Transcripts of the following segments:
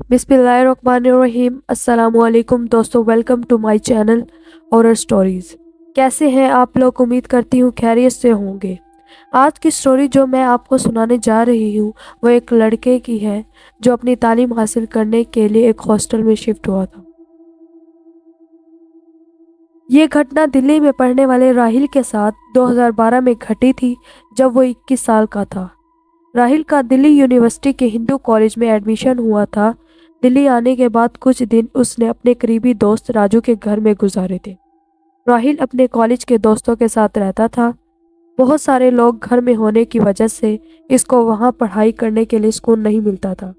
बिस्मिल्लाहिर्रहमानिर्रहीम। अस्सलामुअलैकुम दोस्तों, welcome to my channel horror stories. कैसे हैं आप लोग? उम्मीद करती हूँ खैरियत से होंगे। आज की स्टोरी जो मैं आपको सुनाने जा रही हूँ वो एक लड़के की है जो अपनी तालीम हासिल करने के लिए एक हॉस्टल में शिफ्ट हुआ था। ये घटना दिल्ली में पढ़ने वाले राहिल के साथ 2012 में घटी थी, जब वो 21 साल का था। राहिल का दिल्ली यूनिवर्सिटी के हिंदू कॉलेज में एडमिशन हुआ था। दिल्ली आने के बाद कुछ दिन उसने अपने करीबी दोस्त राजू के घर में गुजारे थे। राहिल अपने कॉलेज के दोस्तों के साथ रहता था। बहुत सारे लोग घर में होने की वजह से इसको वहाँ पढ़ाई करने के लिए सुकून नहीं मिलता था,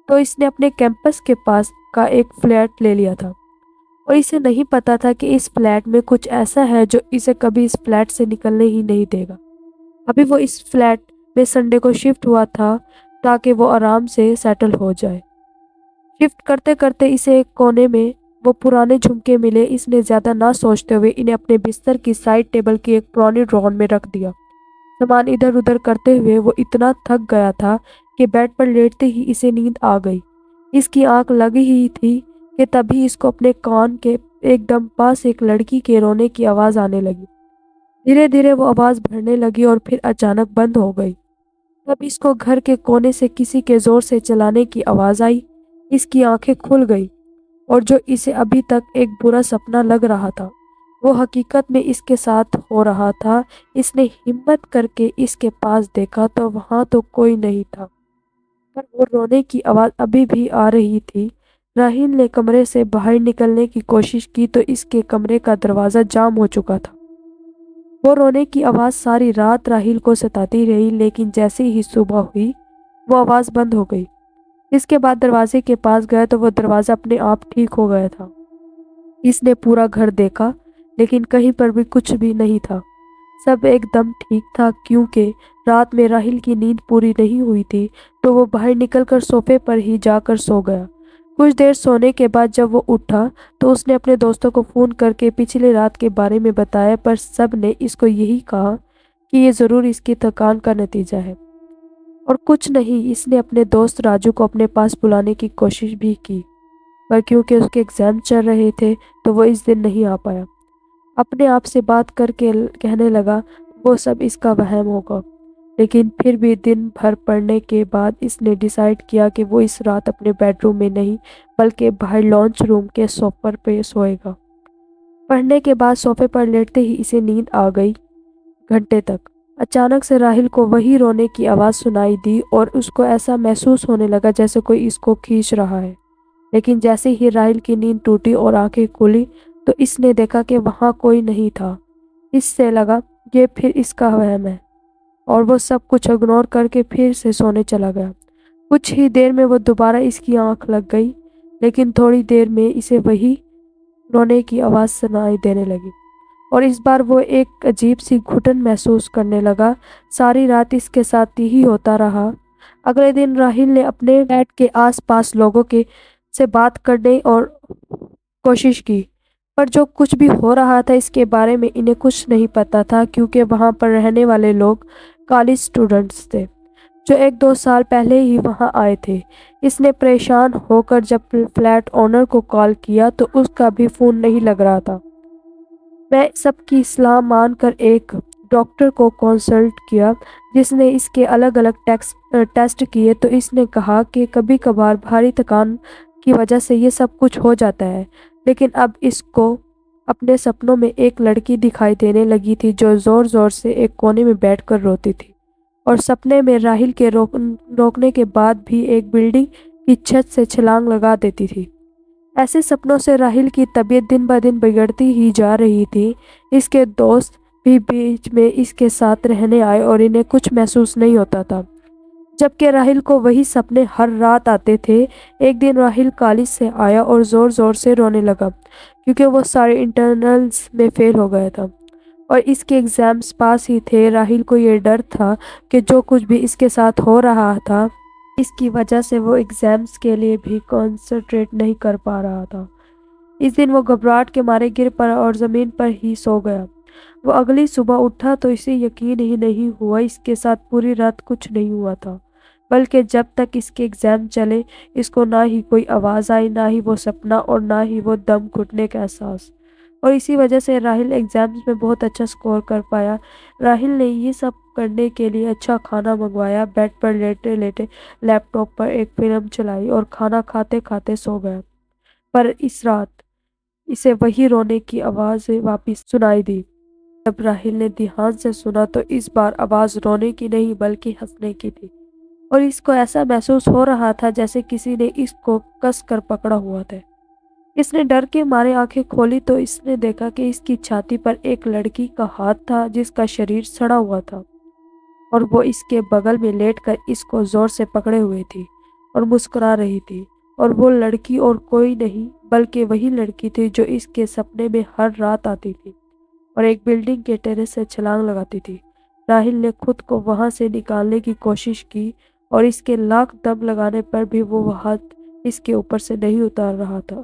तो इसने अपने कैंपस के पास का एक फ्लैट ले लिया था। और इसे नहीं पता था कि इस फ्लैट में कुछ ऐसा है जो इसे कभी इस फ्लैट से निकलने ही नहीं देगा। अभी वो इस फ्लैट में संडे को शिफ्ट हुआ था ताकि वो आराम से सेटल हो जाए। शिफ्ट करते करते इसे एक कोने में वो पुराने झुमके मिले। इसने ज़्यादा ना सोचते हुए इन्हें अपने बिस्तर की साइड टेबल की एक पुरानी ड्रॉर में रख दिया। सामान इधर उधर करते हुए वो इतना थक गया था कि बेड पर लेटते ही इसे नींद आ गई। इसकी आंख लगी ही थी कि तभी इसको अपने कान के एकदम पास एक लड़की के रोने की आवाज़ आने लगी। धीरे धीरे वो आवाज़ बढ़ने लगी और फिर अचानक बंद हो गई। तब इसको घर के कोने से किसी के जोर से चलाने की आवाज़ आई। इसकी आंखें खुल गई और जो इसे अभी तक एक बुरा सपना लग रहा था वो हकीकत में इसके साथ हो रहा था। इसने हिम्मत करके इसके पास देखा तो वहाँ तो कोई नहीं था, पर वो रोने की आवाज़ अभी भी आ रही थी। राहिल ने कमरे से बाहर निकलने की कोशिश की तो इसके कमरे का दरवाज़ा जाम हो चुका था। वो रोने की आवाज़ सारी रात राहिल को सताती रही, लेकिन जैसे ही सुबह हुई वो आवाज़ बंद हो गई। इसके बाद दरवाजे के पास गया तो वो दरवाज़ा अपने आप ठीक हो गया था। इसने पूरा घर देखा लेकिन कहीं पर भी कुछ भी नहीं था। सब एकदम ठीक था क्योंकि रात में राहिल की नींद पूरी नहीं हुई थी, तो वो बाहर निकलकर सोफे पर ही जाकर सो गया। कुछ देर सोने के बाद जब वो उठा तो उसने अपने दोस्तों को फ़ोन करके पिछली रात के बारे में बताया, पर सब ने इसको यही कहा कि ये ज़रूर इसकी थकान का नतीजा है। और कुछ नहीं, इसने अपने दोस्त राजू को अपने पास बुलाने की कोशिश भी की, पर क्योंकि उसके एग्ज़ाम चल रहे थे तो वो इस दिन नहीं आ पाया। अपने आप से बात करके कहने लगा वो सब इसका वहम होगा, लेकिन फिर भी दिन भर पढ़ने के बाद इसने डिसाइड किया कि वो इस रात अपने बेडरूम में नहीं बल्कि बाहर लॉन्च रूम के सोफे पे सोएगा। पढ़ने के बाद सोफे पर लेटते ही इसे नींद आ गई। घंटे तक अचानक से राहिल को वही रोने की आवाज़ सुनाई दी और उसको ऐसा महसूस होने लगा जैसे कोई इसको खींच रहा है। लेकिन जैसे ही राहिल की नींद टूटी और आंखें खुली तो इसने देखा कि वहाँ कोई नहीं था। इससे लगा ये फिर इसका वहम है और वो सब कुछ इग्नोर करके फिर से सोने चला गया। कुछ ही देर में वो दोबारा इसकी आंख लग गई, लेकिन थोड़ी देर में इसे वही रोने की आवाज़ सुनाई देने लगी और इस बार वो एक अजीब सी घुटन महसूस करने लगा। सारी रात इसके साथ ही होता रहा। अगले दिन राहिल ने अपने फ्लैट के आसपास लोगों के से बात करने और कोशिश की, पर जो कुछ भी हो रहा था इसके बारे में इन्हें कुछ नहीं पता था क्योंकि वहाँ पर रहने वाले लोग कॉलेज स्टूडेंट्स थे जो 1-2 साल पहले ही वहाँ आए थे। इसने परेशान होकर जब फ्लैट ओनर को कॉल किया तो उसका भी फ़ोन नहीं लग रहा था। मैं सबकी सलाह मानकर एक डॉक्टर को कंसल्ट किया जिसने इसके अलग अलग टेस्ट किए तो इसने कहा कि कभी कभार भारी थकान की वजह से ये सब कुछ हो जाता है। लेकिन अब इसको अपने सपनों में एक लड़की दिखाई देने लगी थी जो ज़ोर ज़ोर से एक कोने में बैठकर रोती थी और सपने में राहिल के रोकने के बाद भी एक बिल्डिंग की छत से छलांग लगा देती थी। ऐसे सपनों से राहिल की तबीयत दिन ब दिन बिगड़ती ही जा रही थी। इसके दोस्त भी बीच में इसके साथ रहने आए और इन्हें कुछ महसूस नहीं होता था, जबकि राहिल को वही सपने हर रात आते थे। एक दिन राहिल कॉलेज से आया और ज़ोर ज़ोर से रोने लगा क्योंकि वो सारे इंटरनल्स में फेल हो गया था और इसके एग्ज़ाम्स पास ही थे। राहिल को ये डर था कि जो कुछ भी इसके साथ हो रहा था इसकी वजह से वो एग्ज़ाम्स के लिए भी कंसंट्रेट नहीं कर पा रहा था। इस दिन वो घबराहट के मारे गिर पड़ा और ज़मीन पर ही सो गया। वो अगली सुबह उठा तो इसे यकीन ही नहीं हुआ इसके साथ पूरी रात कुछ नहीं हुआ था। बल्कि जब तक इसके एग्ज़ाम चले इसको ना ही कोई आवाज़ आई, ना ही वो सपना और ना ही वो दम घुटने का एहसास। और इसी वजह से राहिल एग्ज़ाम्स में बहुत अच्छा स्कोर कर पाया। राहिल ने ये सब करने के लिए अच्छा खाना मँगवाया, बेड पर लेटे-लेटे लैपटॉप पर एक फ़िल्म चलाई और खाना खाते-खाते सो गया। पर इस रात इसे वही रोने की आवाज़ वापिस सुनाई दी। जब राहिल ने ध्यान से सुना तो इस बार आवाज़ रोने की नहीं बल्कि हँसने की थी और इसको ऐसा महसूस हो रहा था जैसे किसी ने इसको कस कर पकड़ा हुआ था। इसने डर के मारे आंखें खोली तो इसने देखा कि इसकी छाती पर एक लड़की का हाथ था जिसका शरीर सड़ा हुआ था और वो इसके बगल में लेटकर इसको जोर से पकड़े हुए थी और मुस्कुरा रही थी। और वो लड़की और कोई नहीं बल्कि वही लड़की थी जो इसके सपने में हर रात आती थी और एक बिल्डिंग के टेरेस से छलांग लगाती थी। राहिल ने खुद को वहां से निकालने की कोशिश की और इसके लाख दम लगाने पर भी वो हाथ इसके ऊपर से नहीं उतार रहा था।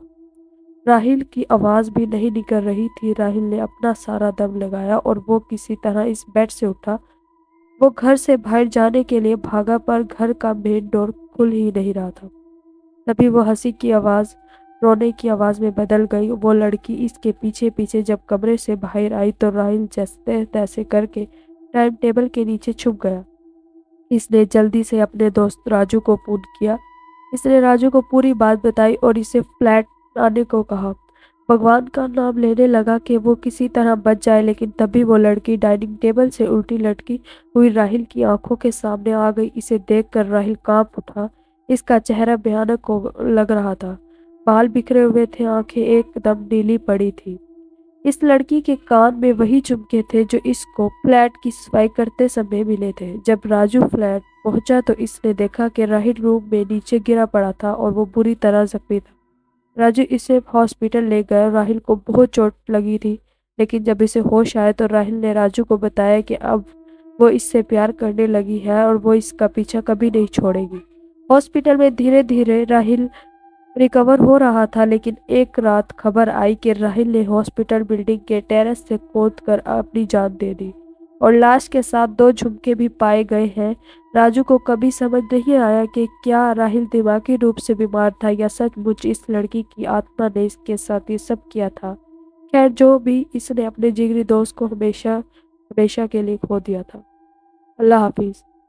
राहिल की आवाज़ भी नहीं निकल रही थी। राहिल ने अपना सारा दम लगाया और वो किसी तरह इस बेड से उठा। वो घर से बाहर जाने के लिए भागा पर घर का मेन डोर खुल ही नहीं रहा था। तभी वो हंसी की आवाज़ रोने की आवाज़ में बदल गई। वो लड़की इसके पीछे-पीछे जब कमरे से बाहर आई तो राहिल जैसे-तैसे करके टाइम टेबल के नीचे छुप गया। इसने जल्दी से अपने दोस्त राजू को फ़ोन किया। इसने राजू को पूरी बात बताई और इसे फ्लैट आने को कहा। भगवान का नाम लेने लगा कि वो किसी तरह बच जाए लेकिन तभी वो लड़की डाइनिंग टेबल से उल्टी लटकी हुई राहिल की आंखों के सामने आ गई। इसे देखकर राहिल कांप उठा। इसका चेहरा भयानक लग रहा था। बाल बिखरे हुए थे, आंखें एकदम नीली पड़ी थी। इस लड़की के कान में वही झुमके थे जो इसको फ्लैट की सफाई करते समय मिले थे। जब राजू फ्लैट पहुंचा तो इसने देखा कि राहिल रूम में नीचे गिरा पड़ा था और वो बुरी तरह जख्मी था। राजू इसे हॉस्पिटल ले गया। राहिल को बहुत चोट लगी थी लेकिन जब इसे होश आया तो राहिल ने राजू को बताया कि अब वो इससे प्यार करने लगी है और वो इसका पीछा कभी नहीं छोड़ेगी। हॉस्पिटल में धीरे धीरे राहिल रिकवर हो रहा था लेकिन एक रात खबर आई कि राहिल ने हॉस्पिटल बिल्डिंग के टेरेस से कूदकर अपनी जान दे दी और लाश के साथ दो झुमके भी पाए गए हैं। राजू को कभी समझ नहीं आया कि क्या राहिल दिमागी रूप से बीमार था या सचमुच इस लड़की की आत्मा ने इसके साथ ये सब किया था। खैर जो भी, इसने अपने जिगरी दोस्त को हमेशा हमेशा के लिए खो दिया था। अल्लाह हाफिज।